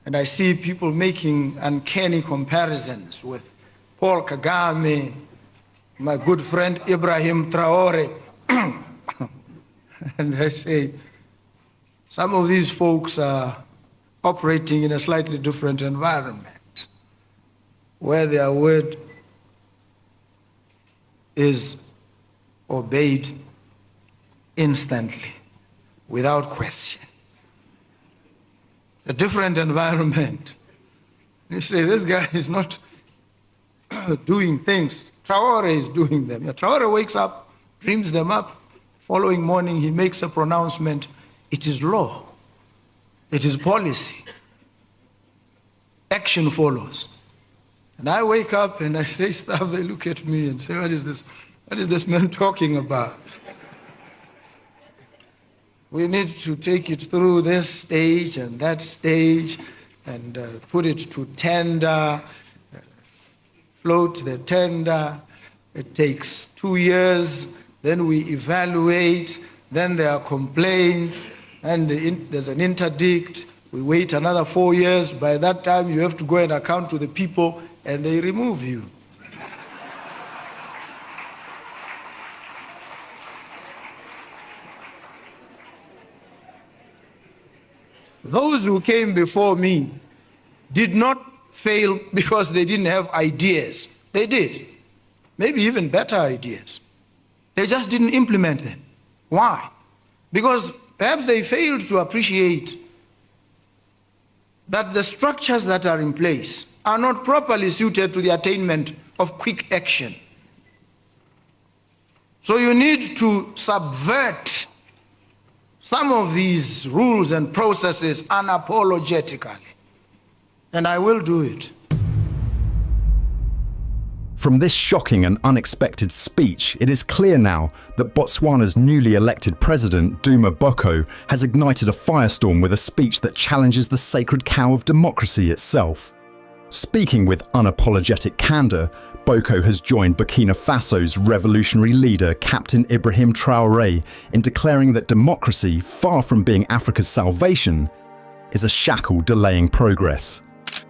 And I see people making uncanny comparisons with Paul Kagame, my good friend Ibrahim Traore. And I say, some of these folks are operating in a slightly different environment, where their word is obeyed instantly, without question. It's a different environment. You say, this guy is not doing things. Traore is doing them. Traore wakes up, dreams them up. Following morning, he makes a pronouncement. It is law. It is policy. Action follows. And I wake up and I say stuff, they look at me and say, what is this man talking about? We need to take it through this stage and that stage and put it to tender, float the tender. It takes 2 years, then we evaluate, then there are complaints, and there's an interdict. We wait another 4 years. By that time, you have to go and account to the people, and they remove you. Those who came before me did not fail because they didn't have ideas. They did. Maybe even better ideas. They just didn't implement them. Why? Because perhaps they failed to appreciate that the structures that are in place are not properly suited to the attainment of quick action. So you need to subvert some of these rules and processes unapologetically. And I will do it. From this shocking and unexpected speech, it is clear now that Botswana's newly elected president, Duma Boko, has ignited a firestorm with a speech that challenges the sacred cow of democracy itself. Speaking with unapologetic candour, Boko has joined Burkina Faso's revolutionary leader, Captain Ibrahim Traore, in declaring that democracy, far from being Africa's salvation, is a shackle delaying progress.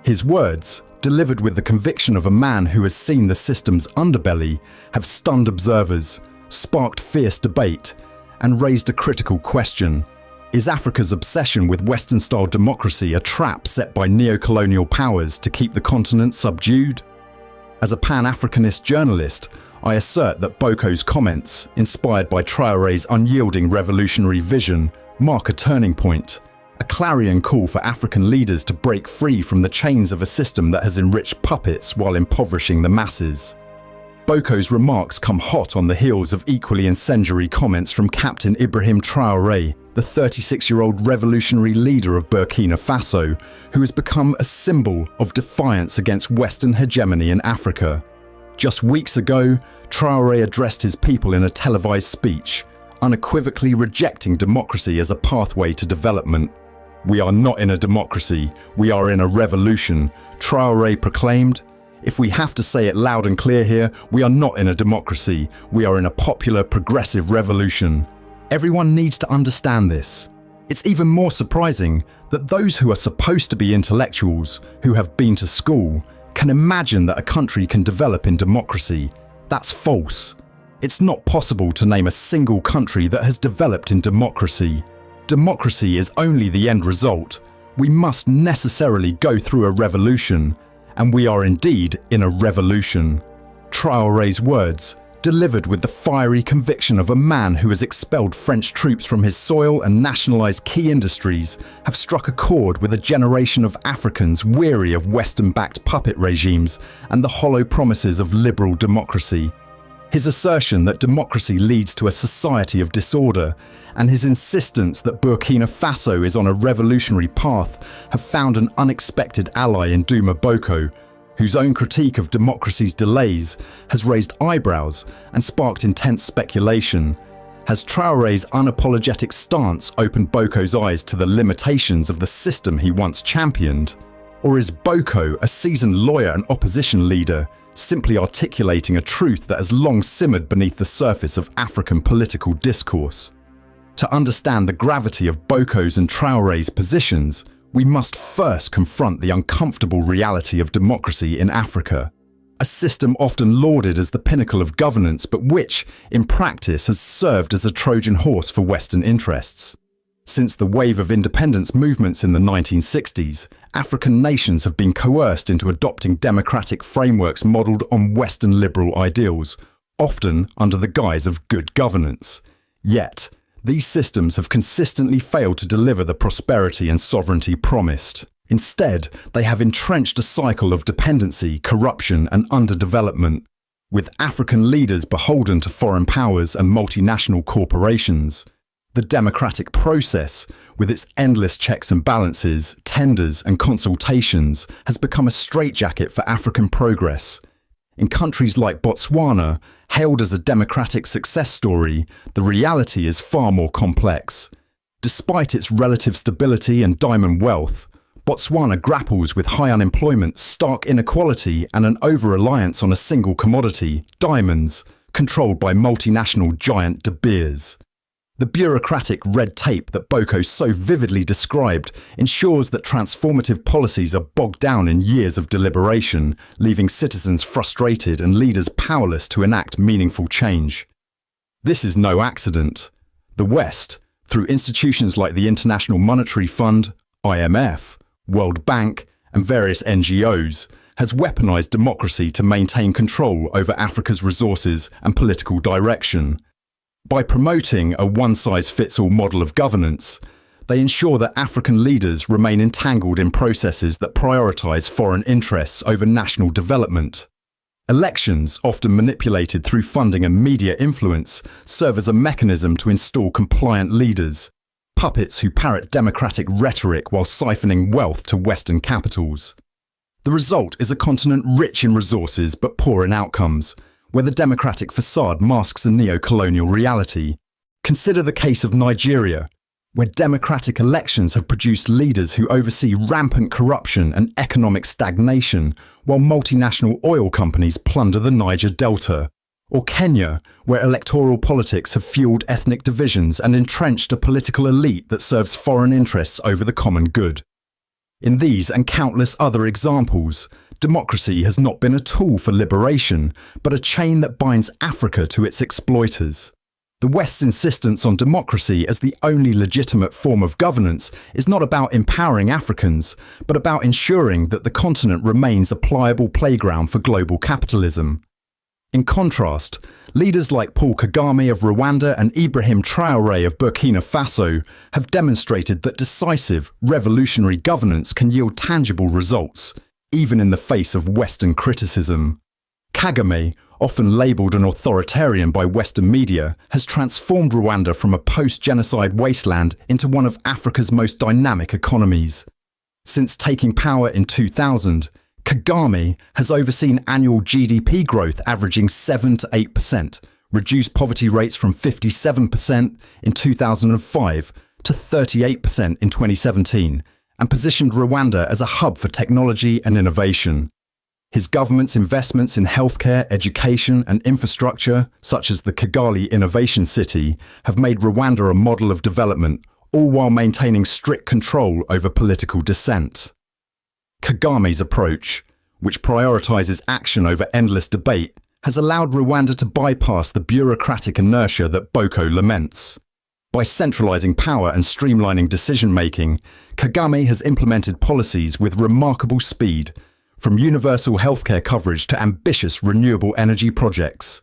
His words, delivered with the conviction of a man who has seen the system's underbelly, have stunned observers, sparked fierce debate, and raised a critical question. Is Africa's obsession with Western-style democracy a trap set by neo-colonial powers to keep the continent subdued? As a Pan-Africanist journalist, I assert that Boko's comments, inspired by Traore's unyielding revolutionary vision, mark a turning point, a clarion call for African leaders to break free from the chains of a system that has enriched puppets while impoverishing the masses. Boko's remarks come hot on the heels of equally incendiary comments from Captain Ibrahim Traore, the 36-year-old revolutionary leader of Burkina Faso, who has become a symbol of defiance against Western hegemony in Africa. Just weeks ago, Traore addressed his people in a televised speech, unequivocally rejecting democracy as a pathway to development. "We are not in a democracy, we are in a revolution," Traore proclaimed. "If we have to say it loud and clear here, we are not in a democracy, we are in a popular, progressive revolution." Everyone needs to understand this. It's even more surprising that those who are supposed to be intellectuals, who have been to school, can imagine that a country can develop in democracy. That's false. It's not possible to name a single country that has developed in democracy. Democracy is only the end result. We must necessarily go through a revolution, and we are indeed in a revolution. Traore's words, delivered with the fiery conviction of a man who has expelled French troops from his soil and nationalised key industries, have struck a chord with a generation of Africans weary of Western-backed puppet regimes and the hollow promises of liberal democracy. His assertion that democracy leads to a society of disorder, and his insistence that Burkina Faso is on a revolutionary path, have found an unexpected ally in Duma Boko, whose own critique of democracy's delays has raised eyebrows and sparked intense speculation. Has Traore's unapologetic stance opened Boko's eyes to the limitations of the system he once championed? Or is Boko, a seasoned lawyer and opposition leader, simply articulating a truth that has long simmered beneath the surface of African political discourse? To understand the gravity of Boko's and Traore's positions, we must first confront the uncomfortable reality of democracy in Africa, a system often lauded as the pinnacle of governance, but which, in practice, has served as a Trojan horse for Western interests. Since the wave of independence movements in the 1960s, African nations have been coerced into adopting democratic frameworks modelled on Western liberal ideals, often under the guise of good governance. Yet, these systems have consistently failed to deliver the prosperity and sovereignty promised. Instead, they have entrenched a cycle of dependency, corruption, and underdevelopment, with African leaders beholden to foreign powers and multinational corporations. The democratic process, with its endless checks and balances, tenders, and consultations, has become a straitjacket for African progress. In countries like Botswana, hailed as a democratic success story, the reality is far more complex. Despite its relative stability and diamond wealth, Botswana grapples with high unemployment, stark inequality, and an over-reliance on a single commodity, diamonds, controlled by multinational giant De Beers. The bureaucratic red tape that Boko so vividly described ensures that transformative policies are bogged down in years of deliberation, leaving citizens frustrated and leaders powerless to enact meaningful change. This is no accident. The West, through institutions like the International Monetary Fund, IMF, World Bank, and various NGOs, has weaponized democracy to maintain control over Africa's resources and political direction. By promoting a one-size-fits-all model of governance, they ensure that African leaders remain entangled in processes that prioritize foreign interests over national development. Elections, often manipulated through funding and media influence, serve as a mechanism to install compliant leaders, puppets who parrot democratic rhetoric while siphoning wealth to Western capitals. The result is a continent rich in resources but poor in outcomes, where the democratic facade masks a neo-colonial reality. Consider the case of Nigeria, where democratic elections have produced leaders who oversee rampant corruption and economic stagnation, while multinational oil companies plunder the Niger Delta. Or Kenya, where electoral politics have fueled ethnic divisions and entrenched a political elite that serves foreign interests over the common good. In these and countless other examples, democracy has not been a tool for liberation, but a chain that binds Africa to its exploiters. The West's insistence on democracy as the only legitimate form of governance is not about empowering Africans, but about ensuring that the continent remains a pliable playground for global capitalism. In contrast, leaders like Paul Kagame of Rwanda and Ibrahim Traoré of Burkina Faso have demonstrated that decisive, revolutionary governance can yield tangible results, even in the face of Western criticism. Kagame, often labelled an authoritarian by Western media, has transformed Rwanda from a post-genocide wasteland into one of Africa's most dynamic economies. Since taking power in 2000, Kagame has overseen annual GDP growth averaging 7 to 8%, reduced poverty rates from 57% in 2005 to 38% in 2017, and positioned Rwanda as a hub for technology and innovation. His government's investments in healthcare, education, and infrastructure, such as the Kigali Innovation City, have made Rwanda a model of development, all while maintaining strict control over political dissent. Kagame's approach, which prioritizes action over endless debate, has allowed Rwanda to bypass the bureaucratic inertia that Boko laments. By centralizing power and streamlining decision-making, Kagame has implemented policies with remarkable speed, from universal healthcare coverage to ambitious renewable energy projects.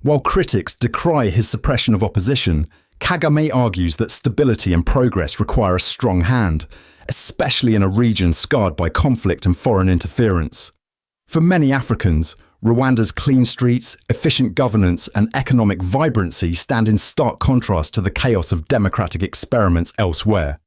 While critics decry his suppression of opposition, Kagame argues that stability and progress require a strong hand, especially in a region scarred by conflict and foreign interference. For many Africans, Rwanda's clean streets, efficient governance, and economic vibrancy stand in stark contrast to the chaos of democratic experiments elsewhere.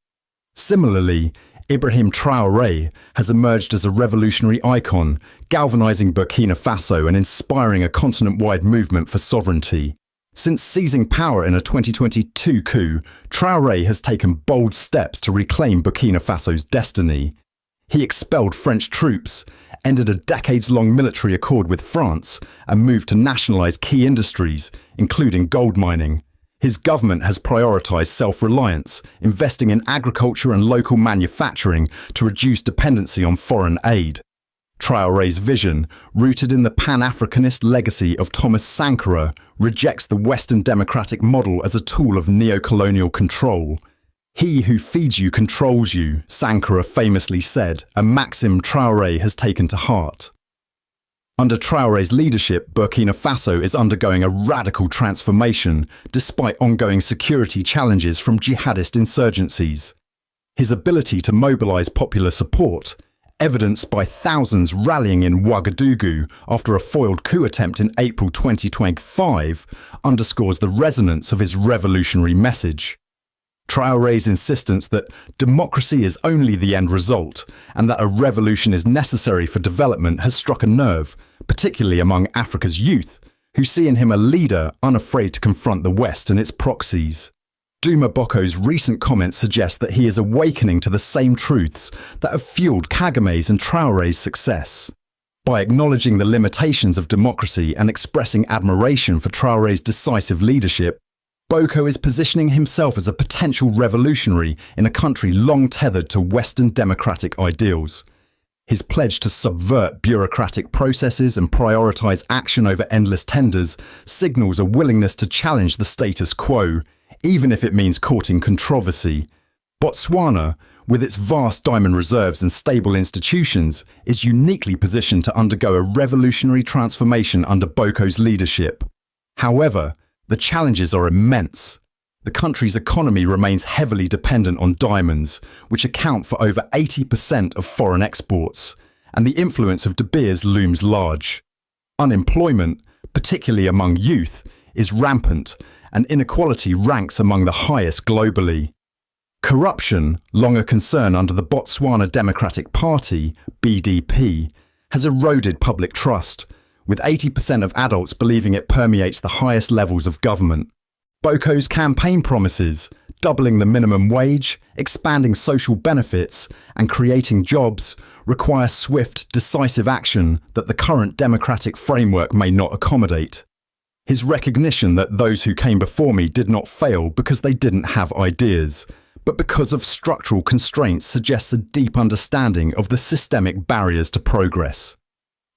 Similarly, Ibrahim Traoré has emerged as a revolutionary icon, galvanizing Burkina Faso and inspiring a continent-wide movement for sovereignty. Since seizing power in a 2022 coup, Traoré has taken bold steps to reclaim Burkina Faso's destiny. He expelled French troops, ended a decades-long military accord with France, and moved to nationalize key industries, including gold mining. His government has prioritised self-reliance, investing in agriculture and local manufacturing to reduce dependency on foreign aid. Traoré's vision, rooted in the Pan-Africanist legacy of Thomas Sankara, rejects the Western democratic model as a tool of neo-colonial control. "He who feeds you controls you," Sankara famously said, a maxim Traoré has taken to heart. Under Traoré's leadership, Burkina Faso is undergoing a radical transformation despite ongoing security challenges from jihadist insurgencies. His ability to mobilise popular support, evidenced by thousands rallying in Ouagadougou after a foiled coup attempt in April 2025, underscores the resonance of his revolutionary message. Traoré's insistence that democracy is only the end result and that a revolution is necessary for development has struck a nerve, particularly among Africa's youth, who see in him a leader unafraid to confront the West and its proxies. Duma Boko's recent comments suggest that he is awakening to the same truths that have fueled Kagame's and Traoré's success. By acknowledging the limitations of democracy and expressing admiration for Traoré's decisive leadership, Boko is positioning himself as a potential revolutionary in a country long tethered to Western democratic ideals. His pledge to subvert bureaucratic processes and prioritise action over endless tenders signals a willingness to challenge the status quo, even if it means courting controversy. Botswana, with its vast diamond reserves and stable institutions, is uniquely positioned to undergo a revolutionary transformation under Boko's leadership. However, the challenges are immense. The country's economy remains heavily dependent on diamonds, which account for over 80% of foreign exports, and the influence of De Beers looms large. Unemployment, particularly among youth, is rampant, and inequality ranks among the highest globally. Corruption, long a concern under the Botswana Democratic Party, BDP, has eroded public trust, with 80% of adults believing it permeates the highest levels of government. Boko's campaign promises, doubling the minimum wage, expanding social benefits, and creating jobs, require swift, decisive action that the current democratic framework may not accommodate. His recognition that those who came before me did not fail because they didn't have ideas, but because of structural constraints suggests a deep understanding of the systemic barriers to progress.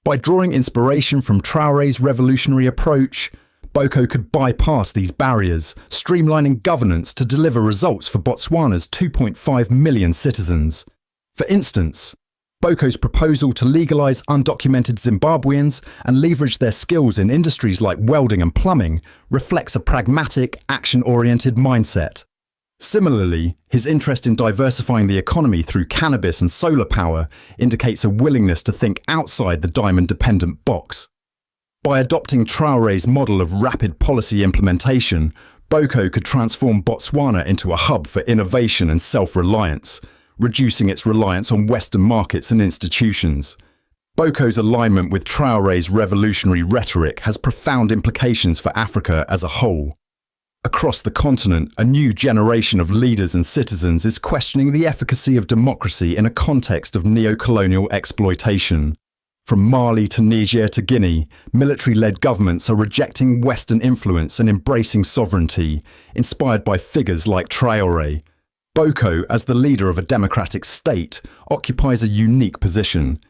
By drawing inspiration from Traoré's revolutionary approach, Boko could bypass these barriers, streamlining governance to deliver results for Botswana's 2.5 million citizens. For instance, Boko's proposal to legalise undocumented Zimbabweans and leverage their skills in industries like welding and plumbing reflects a pragmatic, action-oriented mindset. Similarly, his interest in diversifying the economy through cannabis and solar power indicates a willingness to think outside the diamond-dependent box. By adopting Traoré's model of rapid policy implementation, Boko could transform Botswana into a hub for innovation and self-reliance, reducing its reliance on Western markets and institutions. Boko's alignment with Traoré's revolutionary rhetoric has profound implications for Africa as a whole. Across the continent, a new generation of leaders and citizens is questioning the efficacy of democracy in a context of neo-colonial exploitation. From Mali to Niger to Guinea, military-led governments are rejecting Western influence and embracing sovereignty, inspired by figures like Traoré. Boko, as the leader of a democratic state, occupies a unique position.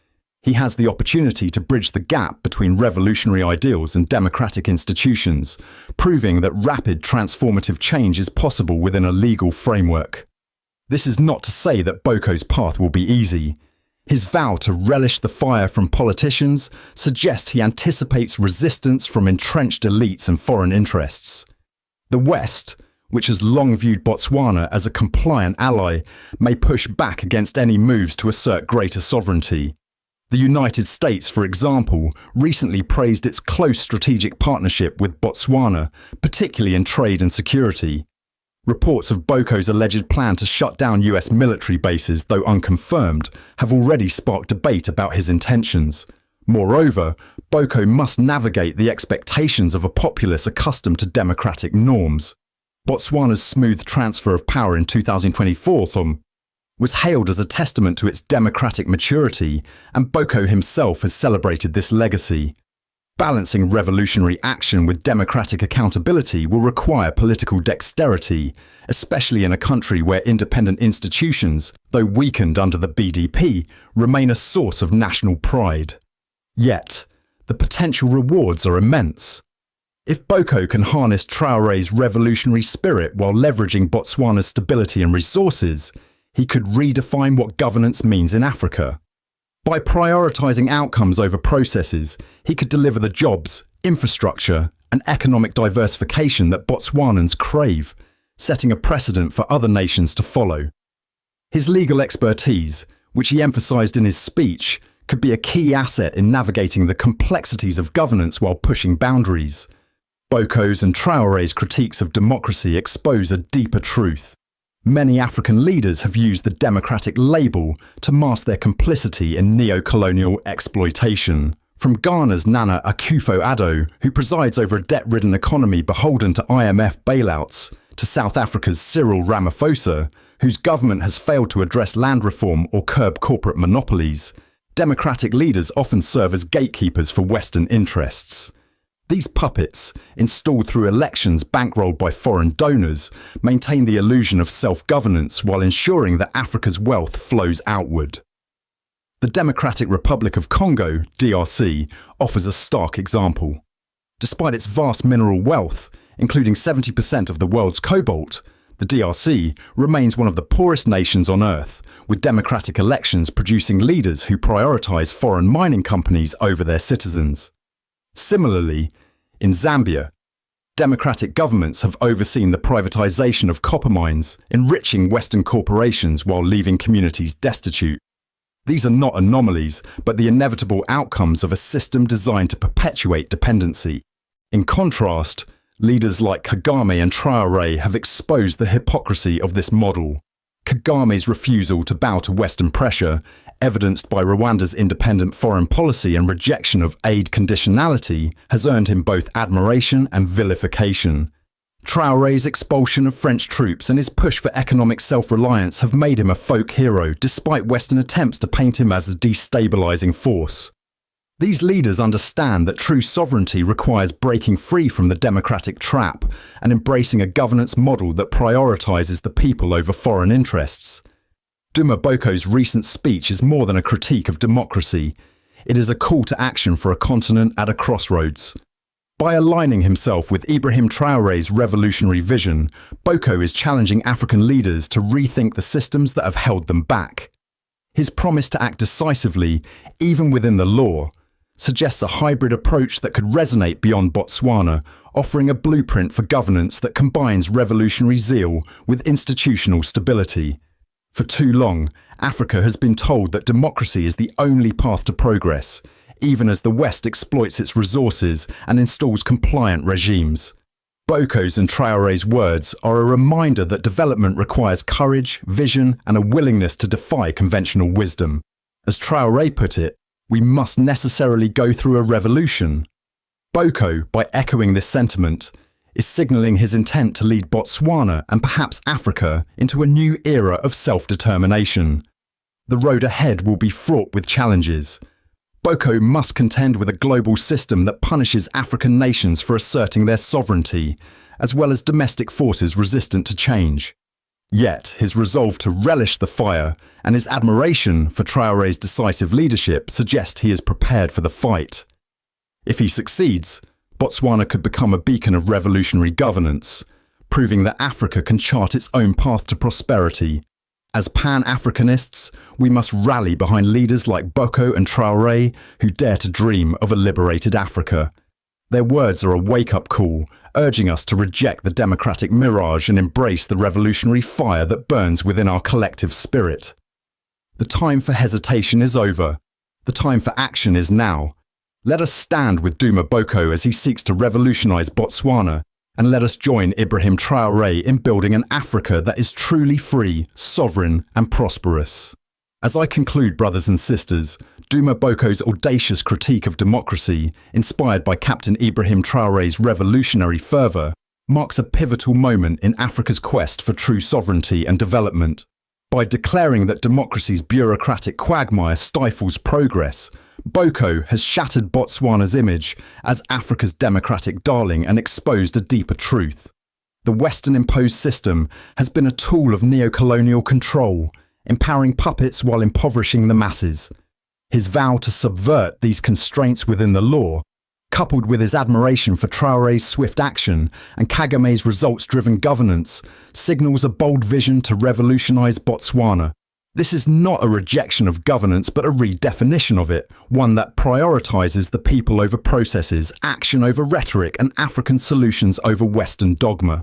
He has the opportunity to bridge the gap between revolutionary ideals and democratic institutions, proving that rapid transformative change is possible within a legal framework. This is not to say that Boko's path will be easy. His vow to relish the fire from politicians suggests he anticipates resistance from entrenched elites and foreign interests. The West, which has long viewed Botswana as a compliant ally, may push back against any moves to assert greater sovereignty. The United States, for example, recently praised its close strategic partnership with Botswana, particularly in trade and security. Reports of Boko's alleged plan to shut down US military bases, though unconfirmed, have already sparked debate about his intentions. Moreover, Boko must navigate the expectations of a populace accustomed to democratic norms. Botswana's smooth transfer of power in 2024 was hailed as a testament to its democratic maturity, and Boko himself has celebrated this legacy. Balancing revolutionary action with democratic accountability will require political dexterity, especially in a country where independent institutions, though weakened under the BDP, remain a source of national pride. Yet, the potential rewards are immense. If Boko can harness Traoré's revolutionary spirit while leveraging Botswana's stability and resources, he could redefine what governance means in Africa. By prioritising outcomes over processes, he could deliver the jobs, infrastructure, and economic diversification that Botswanans crave, setting a precedent for other nations to follow. His legal expertise, which he emphasised in his speech, could be a key asset in navigating the complexities of governance while pushing boundaries. Boko's and Traoré's critiques of democracy expose a deeper truth. Many African leaders have used the democratic label to mask their complicity in neo-colonial exploitation. From Ghana's Nana Akufo-Addo, who presides over a debt-ridden economy beholden to IMF bailouts, to South Africa's Cyril Ramaphosa, whose government has failed to address land reform or curb corporate monopolies, democratic leaders often serve as gatekeepers for Western interests. These puppets, installed through elections bankrolled by foreign donors, maintain the illusion of self-governance while ensuring that Africa's wealth flows outward. The Democratic Republic of Congo, DRC, offers a stark example. Despite its vast mineral wealth, including 70% of the world's cobalt, the DRC remains one of the poorest nations on Earth, with democratic elections producing leaders who prioritise foreign mining companies over their citizens. Similarly, in Zambia, democratic governments have overseen the privatization of copper mines, enriching Western corporations while leaving communities destitute. These are not anomalies, but the inevitable outcomes of a system designed to perpetuate dependency. In contrast, leaders like Kagame and Traoré have exposed the hypocrisy of this model. Kagame's refusal to bow to Western pressure, evidenced by Rwanda's independent foreign policy and rejection of aid conditionality, has earned him both admiration and vilification. Traoré's expulsion of French troops and his push for economic self-reliance have made him a folk hero despite Western attempts to paint him as a destabilising force. These leaders understand that true sovereignty requires breaking free from the democratic trap and embracing a governance model that prioritises the people over foreign interests. Duma Boko's recent speech is more than a critique of democracy. It is a call to action for a continent at a crossroads. By aligning himself with Ibrahim Traoré's revolutionary vision, Boko is challenging African leaders to rethink the systems that have held them back. His promise to act decisively, even within the law, suggests a hybrid approach that could resonate beyond Botswana, offering a blueprint for governance that combines revolutionary zeal with institutional stability. For too long, Africa has been told that democracy is the only path to progress, even as the West exploits its resources and installs compliant regimes. Boko's and Traoré's words are a reminder that development requires courage, vision, and a willingness to defy conventional wisdom. As Traoré put it, we must necessarily go through a revolution. Boko, by echoing this sentiment, is signalling his intent to lead Botswana and perhaps Africa into a new era of self-determination. The road ahead will be fraught with challenges. Boko must contend with a global system that punishes African nations for asserting their sovereignty, as well as domestic forces resistant to change. Yet, his resolve to relish the fire and his admiration for Traoré's decisive leadership suggest he is prepared for the fight. If he succeeds, Botswana could become a beacon of revolutionary governance, proving that Africa can chart its own path to prosperity. As Pan-Africanists, we must rally behind leaders like Boko and Traoré who dare to dream of a liberated Africa. Their words are a wake-up call, urging us to reject the democratic mirage and embrace the revolutionary fire that burns within our collective spirit. The time for hesitation is over. The time for action is now. Let us stand with Duma Boko as he seeks to revolutionize Botswana, and let us join Ibrahim Traoré in building an Africa that is truly free, sovereign, and prosperous. As I conclude, brothers and sisters, Duma Boko's audacious critique of democracy, inspired by Captain Ibrahim Traoré's revolutionary fervour, marks a pivotal moment in Africa's quest for true sovereignty and development. By declaring that democracy's bureaucratic quagmire stifles progress, Boko has shattered Botswana's image as Africa's democratic darling and exposed a deeper truth. The Western-imposed system has been a tool of neo-colonial control, empowering puppets while impoverishing the masses. His vow to subvert these constraints within the law, coupled with his admiration for Traore's swift action and Kagame's results-driven governance, signals a bold vision to revolutionize Botswana. This is not a rejection of governance, but a redefinition of it, one that prioritizes the people over processes, action over rhetoric, and African solutions over Western dogma.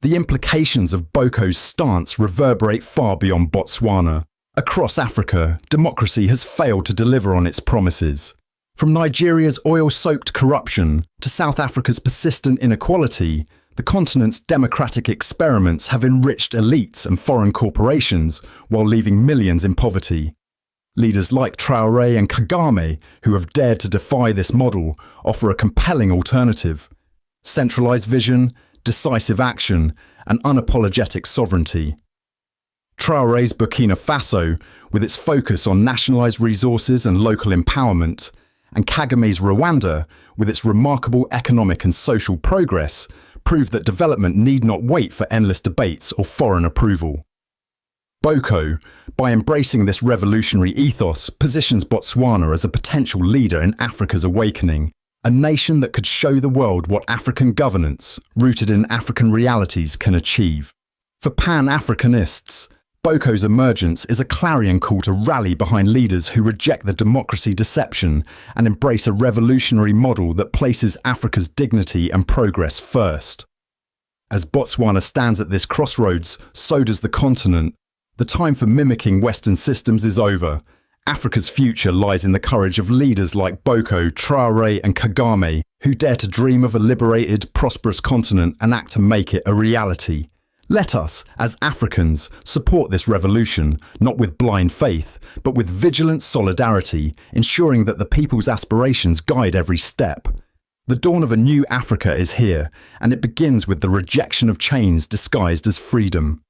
The implications of Boko's stance reverberate far beyond Botswana. Across Africa, democracy has failed to deliver on its promises. From Nigeria's oil-soaked corruption to South Africa's persistent inequality, the continent's democratic experiments have enriched elites and foreign corporations while leaving millions in poverty. Leaders like Traore and Kagame, who have dared to defy this model, offer a compelling alternative: centralized vision, decisive action, and unapologetic sovereignty. Traore's Burkina Faso, with its focus on nationalized resources and local empowerment, and Kagame's Rwanda, with its remarkable economic and social progress, prove that development need not wait for endless debates or foreign approval. Boko, by embracing this revolutionary ethos, positions Botswana as a potential leader in Africa's awakening, a nation that could show the world what African governance, rooted in African realities, can achieve. For Pan-Africanists, Boko's emergence is a clarion call to rally behind leaders who reject the democracy deception and embrace a revolutionary model that places Africa's dignity and progress first. As Botswana stands at this crossroads, so does the continent. The time for mimicking Western systems is over. Africa's future lies in the courage of leaders like Boko, Traore and Kagame, who dare to dream of a liberated, prosperous continent and act to make it a reality. Let us, as Africans, support this revolution, not with blind faith, but with vigilant solidarity, ensuring that the people's aspirations guide every step. The dawn of a new Africa is here, and it begins with the rejection of chains disguised as freedom.